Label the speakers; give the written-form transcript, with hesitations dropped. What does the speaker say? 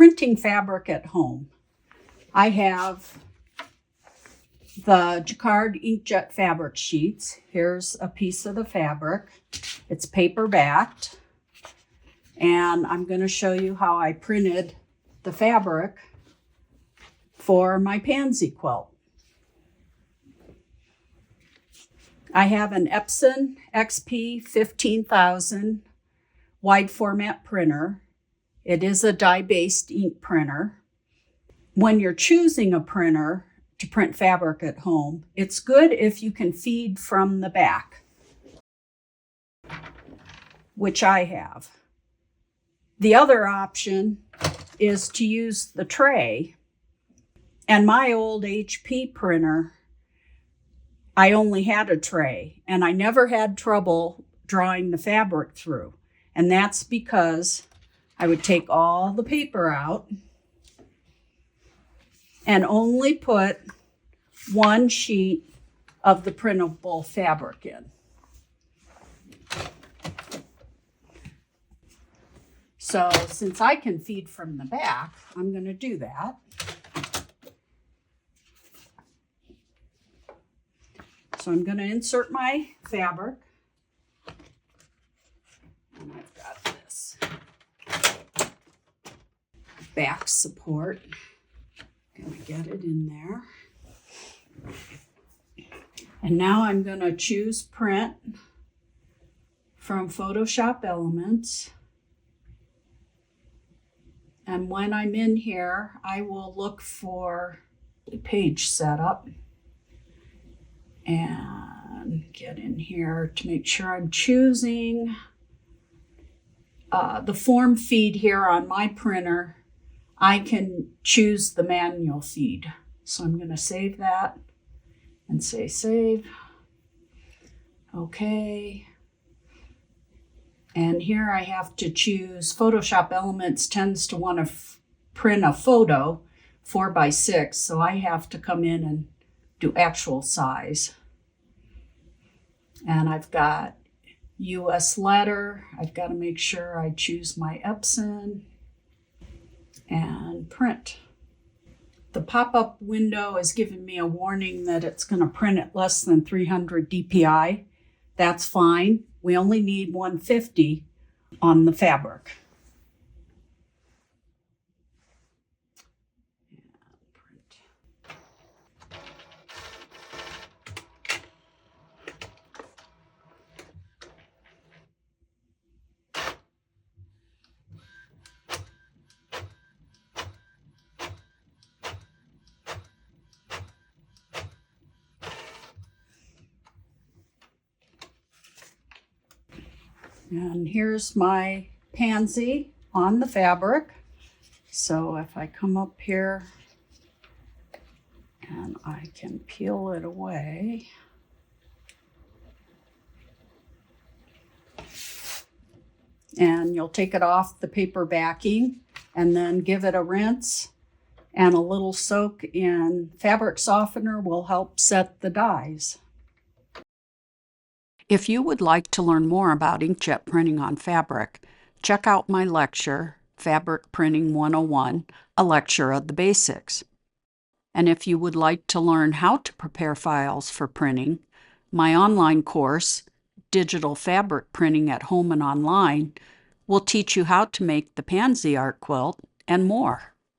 Speaker 1: printing fabric at home. I have the Jacquard Inkjet fabric sheets. Here's a piece of the fabric. It's paper backed. And I'm going to show you how I printed the fabric for my pansy quilt. I have an Epson XP 15000 wide format printer. It is a dye-based ink printer. When you're choosing a printer to print fabric at home, it's good if you can feed from the back, which I have. The other option is to use the tray. And my old HP printer, I only had a tray, and I never had trouble drawing the fabric through. And that's because I would take all the paper out and only put one sheet of the printable fabric in. So since I can feed from the back, I'm going to do that. So I'm going to insert my fabric. And I've got this back support. Going to get it in there. And now I'm going to choose print from Photoshop Elements. And when I'm in here, I will look for the page setup and get in here to make sure I'm choosing the form feed here on my printer. I can choose the manual feed. So I'm going to save that and say save. Okay. And here I have to choose Photoshop Elements tends to want to print a photo 4x6. So I have to come in and do actual size. And I've got US letter. I've got to make sure I choose my Epson and print. The pop-up window is giving me a warning that it's going to print at less than 300 DPI. That's fine. We only need 150 on the fabric. And here's my pansy on the fabric. So if I come up here and I can peel it away. And you'll take it off the paper backing and then give it a rinse, and a little soak in fabric softener will help set the dyes. If you would like to learn more about inkjet printing on fabric, check out my lecture, Fabric Printing 101, a lecture of the basics. And if you would like to learn how to prepare files for printing, my online course, Digital Fabric Printing at Home and Online, will teach you how to make the pansy art quilt and more.